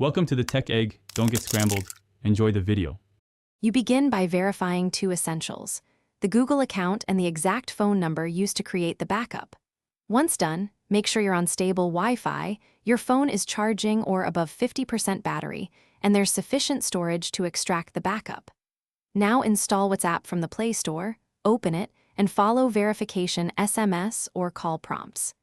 Welcome to the Tech Egg. Don't get scrambled. Enjoy the video. You begin by verifying two essentials: the Google account and the exact phone number used to create the backup. Once done, make sure you're on stable Wi-Fi, your phone is charging or above 50% battery, and there's sufficient storage to extract the backup. Now install WhatsApp from the Play Store, open it, and follow verification SMS or call prompts.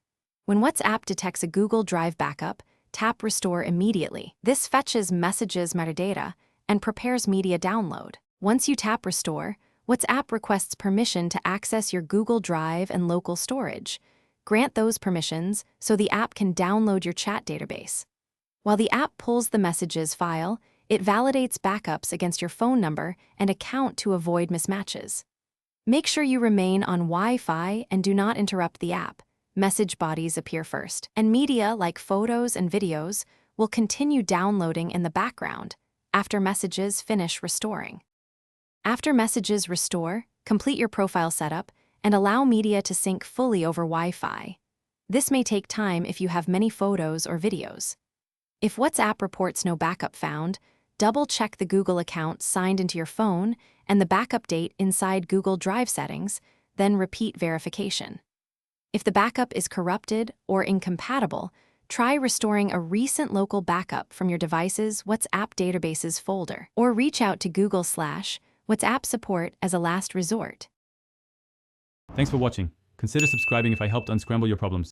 When WhatsApp detects a Google Drive backup, tap Restore immediately. This fetches messages metadata and prepares media download. Once you tap Restore, WhatsApp requests permission to access your Google Drive and local storage. Grant those permissions so the app can download your chat database. While the app pulls the messages file, it validates backups against your phone number and account to avoid mismatches. Make sure you remain on Wi-Fi and do not interrupt the app. Message bodies appear first, and media like photos and videos will continue downloading in the background after messages finish restoring. After messages restore, complete your profile setup and allow media to sync fully over Wi-Fi. This may take time if you have many photos or videos. If WhatsApp reports no backup found, double-check the Google account signed into your phone and the backup date inside Google Drive settings, then repeat verification. If the backup is corrupted or incompatible, try restoring a recent local backup from your device's WhatsApp databases folder, or reach out to Google/WhatsApp support as a last resort. Thanks for watching. Consider subscribing if I helped unscramble your problems.